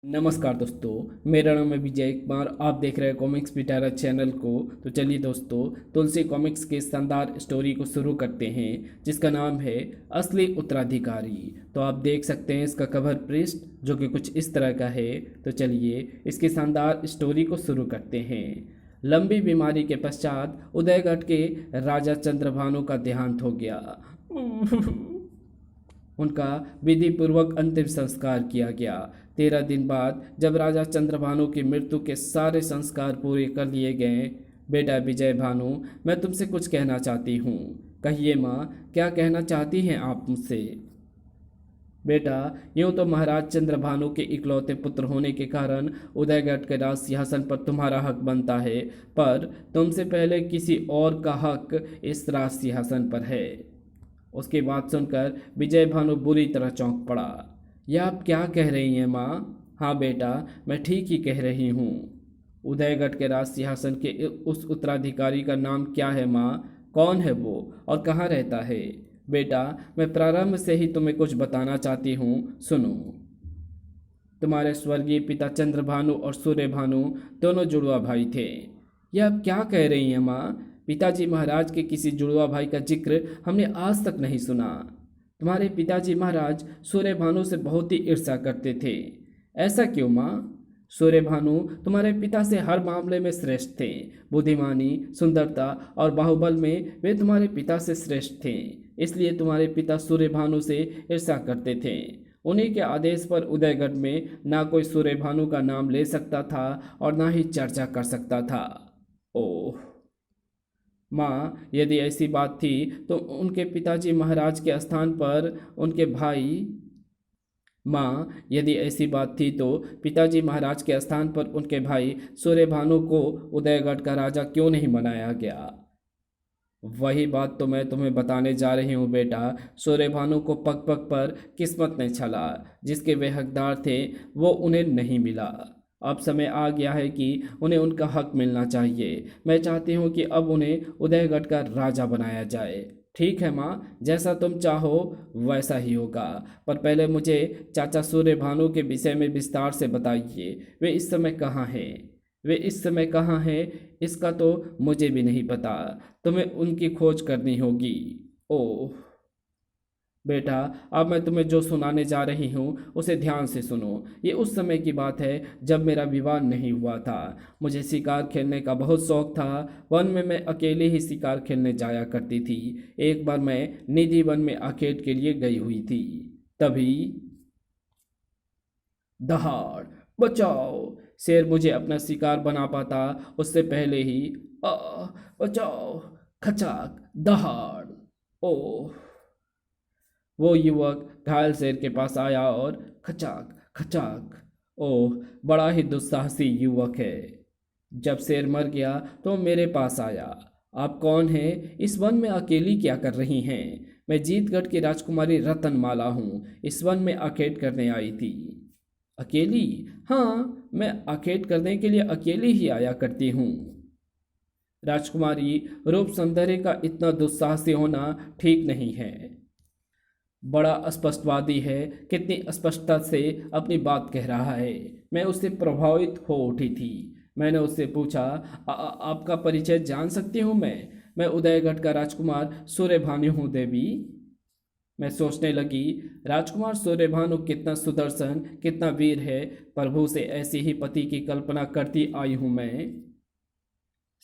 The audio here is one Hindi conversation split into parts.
नमस्कार दोस्तों, मेरा नाम है विजय कुमार। आप देख रहे हैं कॉमिक्स पिटारा चैनल को। तो चलिए दोस्तों, तुलसी कॉमिक्स के शानदार स्टोरी को शुरू करते हैं, जिसका नाम है असली उत्तराधिकारी। तो आप देख सकते हैं इसका कवर पृष्ठ जो कि कुछ इस तरह का है। तो चलिए इसकी शानदार स्टोरी को शुरू करते हैं। लंबी बीमारी के पश्चात उदयगढ़ के राजा चंद्रभानु का देहांत हो गया। उनका विधि पूर्वक अंतिम संस्कार किया गया। 13 दिन बाद जब राजा चंद्रभानु की मृत्यु के सारे संस्कार पूरे कर लिए गए, बेटा विजय भानु, मैं तुमसे कुछ कहना चाहती हूँ। कहिए माँ, क्या कहना चाहती हैं आप मुझसे? बेटा, यूं तो महाराज चंद्रभानु के इकलौते पुत्र होने के कारण उदयगढ़ के राज सिंहासन पर तुम्हारा हक बनता है, पर तुमसे पहले किसी और का हक इस राज सिंहासन पर है। उसकी बात सुनकर विजय भानु बुरी तरह चौंक पड़ा। यह आप क्या कह रही हैं माँ? हाँ बेटा, मैं ठीक ही कह रही हूँ। उदयगढ़ के राज सिंहासन के उस उत्तराधिकारी का नाम क्या है माँ? कौन है वो और कहाँ रहता है? बेटा, मैं प्रारंभ से ही तुम्हें कुछ बताना चाहती हूँ, सुनो। तुम्हारे स्वर्गीय पिता चंद्रभानु और सूर्यभानु दोनों जुड़वा भाई थे। यह आप क्या कह रही हैं माँ? पिताजी महाराज के किसी जुड़वा भाई का जिक्र हमने आज तक नहीं सुना। तुम्हारे पिताजी महाराज सूर्यभानु से बहुत ही ईर्ष्या करते थे। ऐसा क्यों माँ? सूर्यभानु तुम्हारे पिता से हर मामले में श्रेष्ठ थे। बुद्धिमानी, सुंदरता और बाहुबल में वे तुम्हारे पिता से श्रेष्ठ थे। इसलिए तुम्हारे पिता सूर्यभानु से ईर्ष्या करते थे। उन्हीं के आदेश पर उदयगढ़ में ना कोई सूर्यभानु का नाम ले सकता था और ना ही चर्चा कर सकता था। ओह माँ, यदि ऐसी बात थी तो उनके पिताजी महाराज के स्थान पर उनके भाई माँ, यदि ऐसी बात थी तो पिताजी महाराज के स्थान पर उनके भाई सूर्यभानु को उदयगढ़ का राजा क्यों नहीं बनाया गया? वही बात तो मैं तुम्हें बताने जा रही हूँ बेटा। सूर्यभानु को पग पग पर किस्मत ने छला। जिसके वे हकदार थे वो उन्हें नहीं मिला। अब समय आ गया है कि उन्हें उनका हक मिलना चाहिए। मैं चाहती हूँ कि अब उन्हें उदयगढ़ का राजा बनाया जाए। ठीक है माँ, जैसा तुम चाहो वैसा ही होगा। पर पहले मुझे चाचा सूर्यभानु के विषय में विस्तार से बताइए। वे इस समय कहाँ हैं? वे इस समय कहाँ हैं इसका तो मुझे भी नहीं पता। तुम्हें उनकी खोज करनी होगी। ओह बेटा, अब मैं तुम्हें जो सुनाने जा रही हूँ उसे ध्यान से सुनो। ये उस समय की बात है जब मेरा विवाह नहीं हुआ था। मुझे शिकार खेलने का बहुत शौक था। वन में मैं अकेले ही शिकार खेलने जाया करती थी। एक बार मैं निधि वन में आखेट के लिए गई हुई थी। तभी दहाड़, बचाओ! शेर मुझे अपना शिकार बना पाता उससे पहले ही आ बचाओ! खचाक, दहाड़! ओह! वो युवक घायल शेर के पास आया और खचाक खचाक। ओह, बड़ा ही दुस्साहसी युवक है। जब शेर मर गया तो मेरे पास आया। आप कौन हैं? इस वन में अकेली क्या कर रही हैं? मैं जीतगढ़ की राजकुमारी रतनमाला हूँ। इस वन में आखेट करने आई थी। अकेली? हाँ, मैं आखेट करने के लिए अकेली ही आया करती हूँ। राजकुमारी, रूप सौंदर्य का इतना दुस्साहसी होना ठीक नहीं है। बड़ा स्पष्टवादी है। कितनी स्पष्टता से अपनी बात कह रहा है। मैं उससे प्रभावित हो उठी थी। मैंने उससे पूछा, आपका परिचय जान सकती हूँ मैं उदयगढ़ का राजकुमार सूर्यभानु हूँ देवी। मैं सोचने लगी, राजकुमार सूर्यभानु कितना सुदर्शन, कितना वीर है। प्रभु से ऐसी ही पति की कल्पना करती आई हूँ मैं।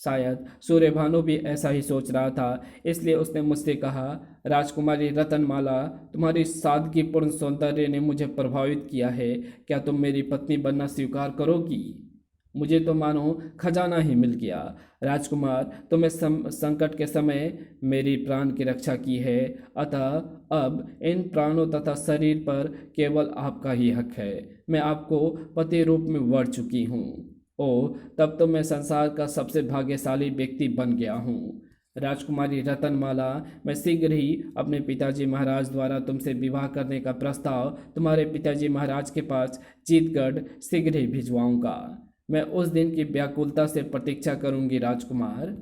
शायद सूर्यभानु भी ऐसा ही सोच रहा था, इसलिए उसने मुझसे कहा, राजकुमारी रतनमाला, तुम्हारी सादगीपूर्ण सौंदर्य ने मुझे प्रभावित किया है। क्या तुम मेरी पत्नी बनना स्वीकार करोगी? मुझे तो मानो खजाना ही मिल गया। राजकुमार, तुमने संकट के समय मेरी प्राण की रक्षा की है, अतः अब इन प्राणों तथा शरीर पर केवल आपका ही हक है। मैं आपको पति रूप में वर चुकी हूँ। ओह, तब तो मैं संसार का सबसे भाग्यशाली व्यक्ति बन गया हूँ। राजकुमारी रतनमाला, मैं शीघ्र ही अपने पिताजी महाराज द्वारा तुमसे विवाह करने का प्रस्ताव तुम्हारे पिताजी महाराज के पास जीतगढ़ शीघ्र ही भिजवाऊंगा। मैं उस दिन की व्याकुलता से प्रतीक्षा करूंगी राजकुमार।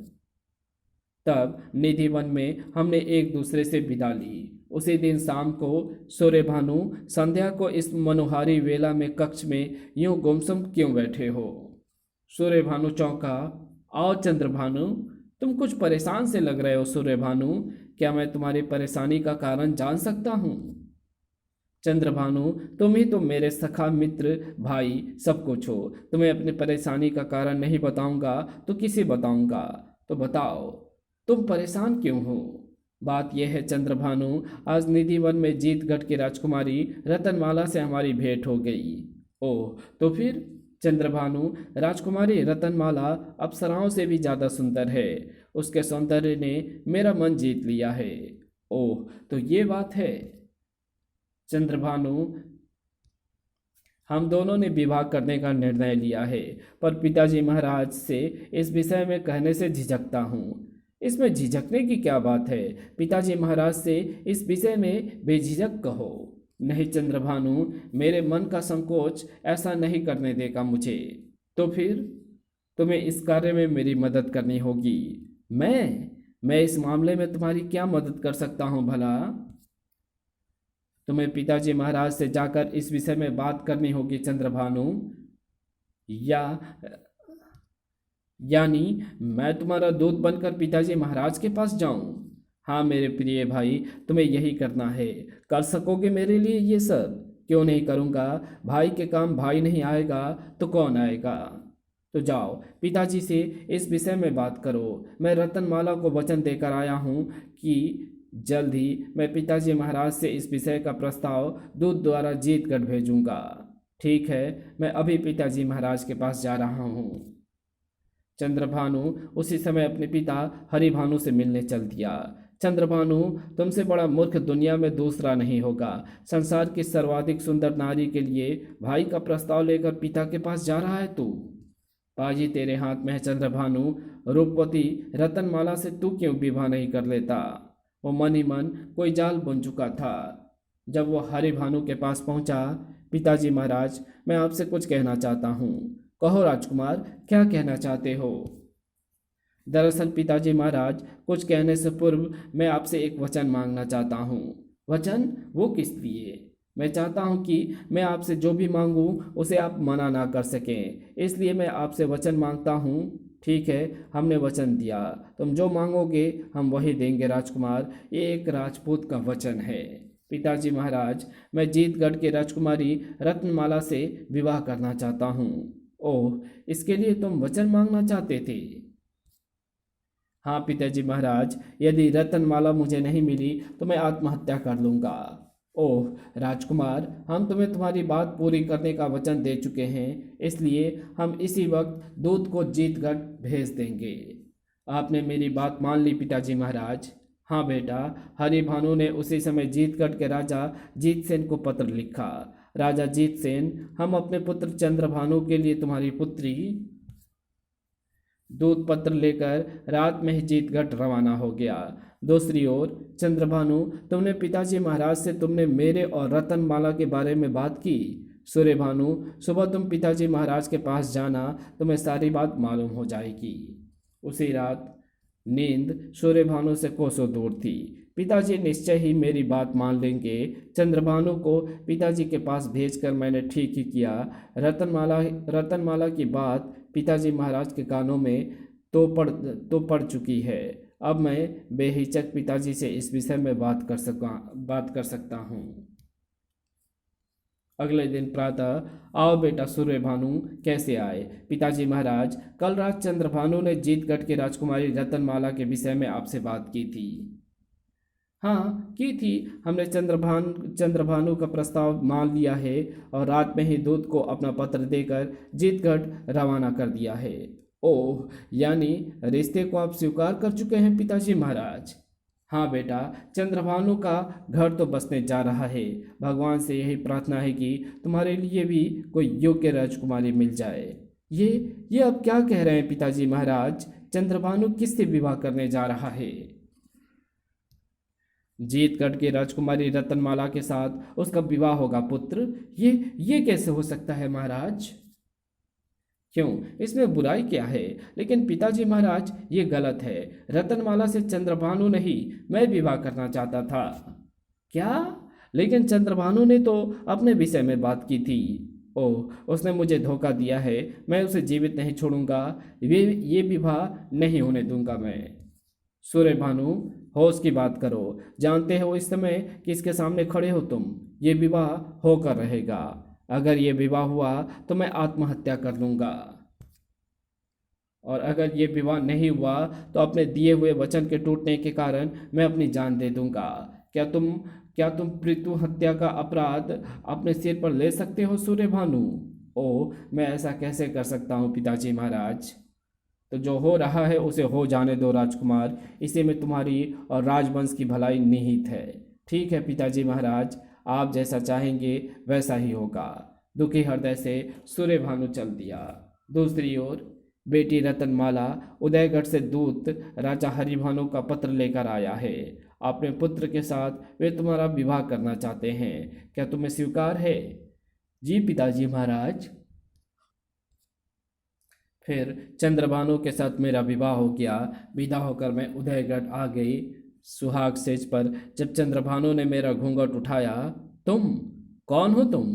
तब निधि वन में हमने एक दूसरे से विदा ली। उसी दिन शाम को सूर्यभानु संध्या को इस मनोहारी वेला में कक्ष में यूं गुमसुम क्यों बैठे हो? सूर्यभानु चौंका। आओ चंद्रभानु, तुम कुछ परेशान से लग रहे हो सूर्यभानु। क्या मैं तुम्हारी परेशानी का कारण जान सकता हूँ? चंद्रभानु, तुम ही तो मेरे सखा मित्र भाई सब कुछ हो। तुम्हें अपनी परेशानी का कारण नहीं बताऊंगा तो किसे बताऊंगा? तो बताओ, तुम परेशान क्यों हो? बात यह है चंद्रभानु, आज निधिवन में जीतगढ़ की राजकुमारी रतनमाला से हमारी भेंट हो गई। ओह, तो फिर? चंद्रभानु, राजकुमारी रतनमाला अप्सराओं से भी ज़्यादा सुंदर है। उसके सौंदर्य ने मेरा मन जीत लिया है। ओह, तो ये बात है। चंद्रभानु, हम दोनों ने विवाह करने का निर्णय लिया है, पर पिताजी महाराज से इस विषय में कहने से झिझकता हूँ। इसमें झिझकने की क्या बात है? पिताजी महाराज से इस विषय में बेझिझक कहो। नहीं चंद्रभानु, मेरे मन का संकोच ऐसा नहीं करने देगा मुझे। तो फिर तुम्हें इस कार्य में मेरी मदद करनी होगी। मैं इस मामले में तुम्हारी क्या मदद कर सकता हूँ भला? तुम्हें पिताजी महाराज से जाकर इस विषय में बात करनी होगी चंद्रभानु। यानी मैं तुम्हारा दूत बनकर पिताजी महाराज के पास जाऊं? हाँ मेरे प्रिय भाई, तुम्हें यही करना है। कर सकोगे मेरे लिए ये सब? क्यों नहीं करूँगा। भाई के काम भाई नहीं आएगा तो कौन आएगा? तो जाओ पिताजी से इस विषय में बात करो। मैं रतनमाला को वचन देकर आया हूँ कि जल्द ही मैं पिताजी महाराज से इस विषय का प्रस्ताव दूत द्वारा जीतगढ़ भेजूंगा। ठीक है, मैं अभी पिताजी महाराज के पास जा रहा हूँ। चंद्रभानु उसी समय अपने पिता हरिभानु से मिलने चल दिया। चंद्रभानु, तुमसे बड़ा मूर्ख दुनिया में दूसरा नहीं होगा। संसार की सर्वाधिक सुंदर नारी के लिए भाई का प्रस्ताव लेकर पिता के पास जा रहा है तू। बाजी तेरे हाथ में है चंद्रभानु। रूपवती रतनमाला से तू क्यों विवाह नहीं कर लेता? वो मन ही मन कोई जाल बुन चुका था। जब वो हरिभानु के पास पहुंचा, पिताजी महाराज, मैं आपसे कुछ कहना चाहता हूँ। कहो राजकुमार, क्या कहना चाहते हो? दरअसल पिताजी महाराज, कुछ कहने से पूर्व मैं आपसे एक वचन मांगना चाहता हूँ। वचन? वो किस लिए? मैं चाहता हूँ कि मैं आपसे जो भी मांगूँ उसे आप मना ना कर सकें, इसलिए मैं आपसे वचन मांगता हूँ। ठीक है, हमने वचन दिया। तुम जो मांगोगे हम वही देंगे राजकुमार। ये एक राजपूत का वचन है। पिताजी महाराज, मैं जीतगढ़ की राजकुमारी रत्नमाला से विवाह करना चाहता हूँ। ओह, इसके लिए तुम वचन मांगना चाहते थे? हाँ पिताजी महाराज, यदि रतनमाला मुझे नहीं मिली तो मैं आत्महत्या कर लूँगा। ओह राजकुमार, हम तुम्हें तुम्हारी बात पूरी करने का वचन दे चुके हैं, इसलिए हम इसी वक्त दूत को जीतगढ़ भेज देंगे। आपने मेरी बात मान ली पिताजी महाराज? हाँ बेटा। हरिभानु ने उसी समय जीतगढ़ के राजा जीतसेन को पत्र लिखा। राजा जीतसेन, हम अपने पुत्र चंद्रभानु के लिए तुम्हारी पुत्री। दूत पत्र लेकर रात में ही जीतगढ़ रवाना हो गया। दूसरी ओर चंद्रभानु, तुमने पिताजी महाराज से तुमने मेरे और रतनमाला के बारे में बात की। सूर्यभानु, सुबह तुम पिताजी महाराज के पास जाना, तुम्हें सारी बात मालूम हो जाएगी। उसी रात नींद सूर्यभानु से कोसों दूर थी। पिताजी निश्चय ही मेरी बात मान लेंगे। चंद्रभानु को पिताजी के पास भेजकर मैंने ठीक ही किया। रतनमाला की बात पिताजी महाराज के कानों में तो पड़ चुकी है। अब मैं बेहिचक पिताजी से इस विषय में बात कर सकता हूँ। अगले दिन प्रातः, आओ बेटा सूर्यभानु, कैसे आए? पिताजी महाराज, कल रात चंद्रभानु ने जीतगढ़ की राजकुमारी रतनमाला के विषय में आपसे बात की थी। हाँ की थी। हमने चंद्रभानु का प्रस्ताव मान लिया है और रात में ही दूत को अपना पत्र देकर जीतगढ़ रवाना कर दिया है। ओह, यानी रिश्ते को आप स्वीकार कर चुके हैं पिताजी महाराज? हाँ बेटा, चंद्रभानु का घर तो बसने जा रहा है। भगवान से यही प्रार्थना है कि तुम्हारे लिए भी कोई योग्य राजकुमारी मिल जाए। ये अब क्या कह रहे हैं पिताजी महाराज? चंद्रभानु किससे विवाह करने जा रहा है? जीतगढ़ की राजकुमारी रतनमाला के साथ उसका विवाह होगा पुत्र। ये कैसे हो सकता है महाराज? क्यों, इसमें बुराई क्या है? लेकिन पिताजी महाराज, ये गलत है। रतनमाला से चंद्रभानु नहीं, मैं विवाह करना चाहता था। क्या? लेकिन चंद्रभानु ने तो अपने विषय में बात की थी। ओह, उसने मुझे धोखा दिया है। मैं उसे जीवित नहीं छोड़ूंगा। ये विवाह नहीं होने दूंगा मैं। सूर्यभानु, होश की बात करो। जानते हो इस समय किसके सामने खड़े हो तुम? ये विवाह होकर रहेगा। अगर ये विवाह हुआ तो मैं आत्महत्या कर लूंगा, और अगर ये विवाह नहीं हुआ तो अपने दिए हुए वचन के टूटने के कारण मैं अपनी जान दे दूंगा। क्या तुम क्या तुम पृथु हत्या का अपराध अपने सिर पर ले सकते हो सूर्यभानु? ओ, मैं ऐसा कैसे कर सकता हूँ पिताजी महाराज? तो जो हो रहा है उसे हो जाने दो राजकुमार। इसी में तुम्हारी और राजवंश की भलाई निहित है। ठीक है पिताजी महाराज, आप जैसा चाहेंगे वैसा ही होगा। दुखी हृदय से सूर्यभानु चल दिया। दूसरी ओर बेटी रतनमाला उदयगढ़ से दूत राजा हरिभानु का पत्र लेकर आया है। अपने पुत्र के साथ वे तुम्हारा विवाह करना चाहते हैं। क्या तुम्हें स्वीकार है? जी पिताजी महाराज। फिर चंद्रभानु के साथ मेरा विवाह हो गया। विदा होकर मैं उदयगढ़ आ गई। सुहाग सेज पर जब चंद्रभानु ने मेरा घूंघट उठाया, तुम कौन हो तुम?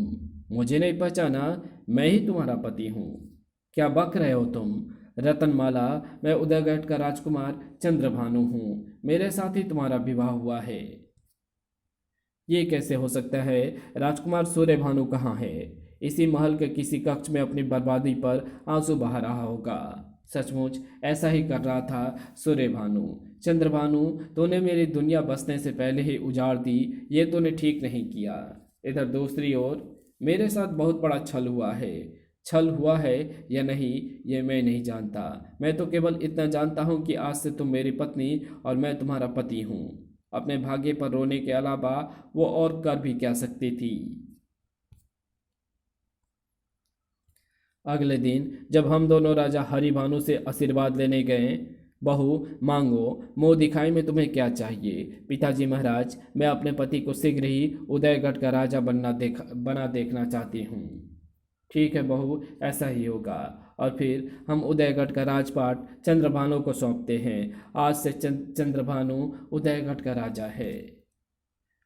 मुझे नहीं पहचाना? मैं ही तुम्हारा पति हूँ। क्या बक रहे हो तुम? रतनमाला, मैं उदयगढ़ का राजकुमार चंद्रभानु हूँ। मेरे साथ ही तुम्हारा विवाह हुआ है। ये कैसे हो सकता है? राजकुमार सूर्यभानु कहाँ है? इसी महल के किसी कक्ष में अपनी बर्बादी पर आंसू बहा रहा होगा। सचमुच ऐसा ही कर रहा था सूर्यभानु। चंद्रभानु, तूने मेरी दुनिया बसने से पहले ही उजाड़ दी। ये तूने ठीक नहीं किया। इधर दूसरी ओर मेरे साथ बहुत बड़ा छल हुआ है। छल हुआ है या नहीं ये मैं नहीं जानता। मैं तो केवल इतना जानता हूँ कि आज से तुम मेरी पत्नी और मैं तुम्हारा पति हूँ। अपने भाग्य पर रोने के अलावा वो और कर भी क्या सकती थी। अगले दिन जब हम दोनों राजा हरिभानु से आशीर्वाद लेने गए, बहू मांगो, मुँह दिखाई में तुम्हें क्या चाहिए? पिताजी महाराज, मैं अपने पति को शीघ्र ही उदयगढ़ का राजा बना देखना चाहती हूँ। ठीक है बहू, ऐसा ही होगा। और फिर हम उदयगढ़ का राजपाट चंद्रभानु को सौंपते हैं। आज से चंद्रभानु उदयगढ़ का राजा है।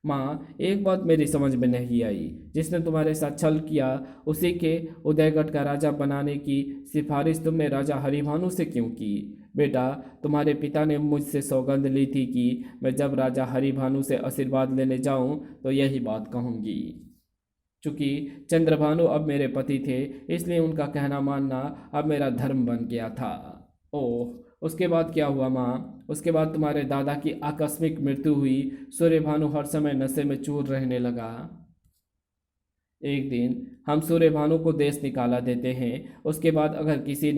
माँ, एक बात मेरी समझ में नहीं आई। जिसने तुम्हारे साथ छल किया उसी के उदयगढ़ का राजा बनाने की सिफारिश तुमने राजा हरिभानु से क्यों की? बेटा, तुम्हारे पिता ने मुझसे सौगंध ली थी कि मैं जब राजा हरिभानु से आशीर्वाद लेने जाऊं तो यही बात कहूंगी। चूंकि चंद्रभानु अब मेरे पति थे, इसलिए उनका कहना मानना अब मेरा धर्म बन गया था। ओह, उसके बाद क्या हुआ माँ? उसके बाद तुम्हारे दादा की आकस्मिक मृत्यु हुई। सूर्यभानु हर समय नशे में चूर रहने लगा। एक दिन हम सूर्यभानु को देश निकाला देते हैं। उसके बाद अगर किसी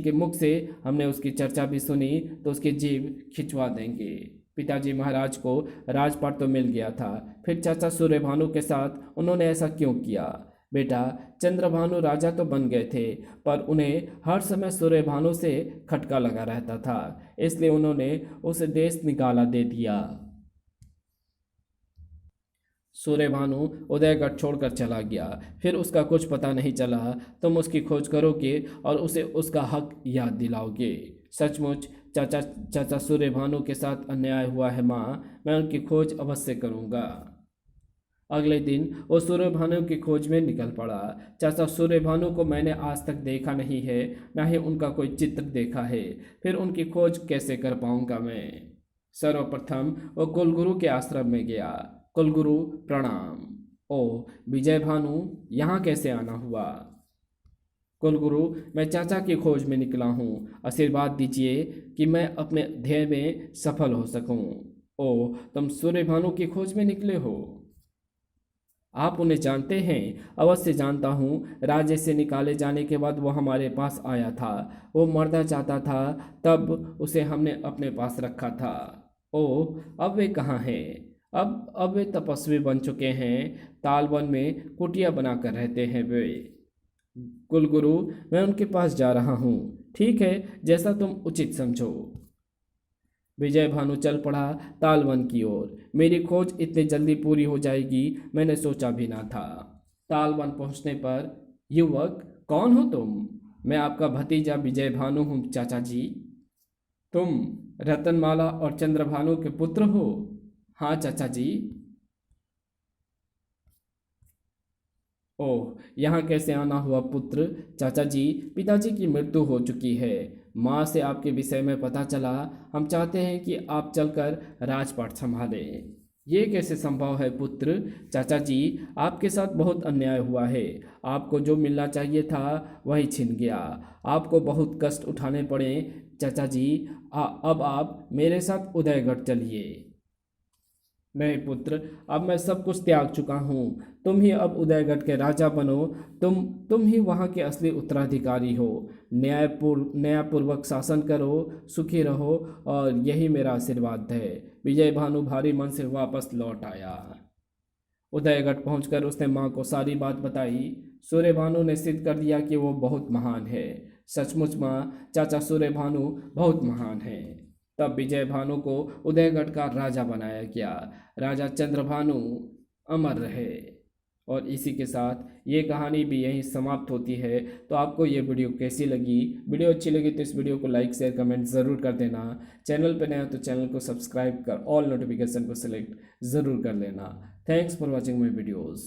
के मुख से हमने उसकी चर्चा भी सुनी तो उसकी जीभ खिंचवा देंगे। पिताजी महाराज को राजपाट तो मिल गया था, फिर चाचा सूर्यभानु के साथ उन्होंने ऐसा क्यों किया? बेटा, चंद्रभानु राजा तो बन गए थे, पर उन्हें हर समय सूर्यभानु से खटका लगा रहता था, इसलिए उन्होंने उसे देश निकाला दे दिया। सूर्यभानु उदयगढ़ छोड़कर चला गया। फिर उसका कुछ पता नहीं चला। तुम उसकी खोज करोगे और उसे उसका हक याद दिलाओगे। सचमुच चाचा सूर्यभानु के साथ अन्याय हुआ है माँ। मैं उनकी खोज अवश्य करूँगा। अगले दिन वो सूर्यभानु की खोज में निकल पड़ा। चाचा सूर्यभानु को मैंने आज तक देखा नहीं है, न ही उनका कोई चित्र देखा है। फिर उनकी खोज कैसे कर पाऊँगा मैं? सर्वप्रथम वो कुलगुरु के आश्रम में गया। कुलगुरु प्रणाम। ओ विजय भानु, यहाँ कैसे आना हुआ? कुलगुरु, मैं चाचा की खोज में निकला हूँ। आशीर्वाद दीजिए कि मैं अपने ध्येय में सफल हो सकूँ। ओ, तुम सूर्यभानु की खोज में निकले हो? आप उन्हें जानते हैं? अवश्य जानता हूँ। राज्य से निकाले जाने के बाद वो हमारे पास आया था। वो मरना चाहता था, तब उसे हमने अपने पास रखा था। ओ, अब वे कहाँ हैं? अब वे तपस्वी बन चुके हैं। तालवन में कुटिया बनाकर रहते हैं वे। कुलगुरु, मैं उनके पास जा रहा हूँ। ठीक है, जैसा तुम उचित समझो। विजय भानु चल पड़ा तालवन की ओर। मेरी खोज इतनी जल्दी पूरी हो जाएगी मैंने सोचा भी ना था। तालवन पहुंचने पर, युवक, कौन हो तुम? मैं आपका भतीजा विजय भानु हूँ चाचा जी। तुम रतनमाला और चंद्रभानु के पुत्र हो? हाँ चाचा जी। ओह, यहाँ कैसे आना हुआ पुत्र? चाचा जी, पिताजी की मृत्यु हो चुकी है। माँ से आपके विषय में पता चला। हम चाहते हैं कि आप चलकर राजपाट संभालें। ये कैसे संभव है पुत्र? चाचा जी, आपके साथ बहुत अन्याय हुआ है। आपको जो मिलना चाहिए था वही छिन गया। आपको बहुत कष्ट उठाने पड़े। चाचा जी, अब आप मेरे साथ उदयगढ़ चलिए। नहीं पुत्र, अब मैं सब कुछ त्याग चुका हूँ। तुम ही अब उदयगढ़ के राजा बनो। तुम ही वहाँ के असली उत्तराधिकारी हो। न्यायपूर्वक शासन करो, सुखी रहो, और यही मेरा आशीर्वाद है। विजय भानु भारी मन से वापस लौट आया। उदयगढ़ पहुंचकर उसने माँ को सारी बात बताई। सूर्यभानु ने सिद्ध कर दिया कि वो बहुत महान है। सचमुच माँ, चाचा सूर्यभानु बहुत महान है। तब विजय भानु को उदयगढ़ का राजा बनाया गया। राजा चंद्रभानु अमर रहे। और इसी के साथ ये कहानी भी यहीं समाप्त होती है। तो आपको ये वीडियो कैसी लगी? वीडियो अच्छी लगी तो इस वीडियो को लाइक शेयर कमेंट ज़रूर कर देना। चैनल पर नया हो तो चैनल को सब्सक्राइब कर ऑल नोटिफिकेशन को सिलेक्ट ज़रूर कर लेना। Thanks for watching my videos.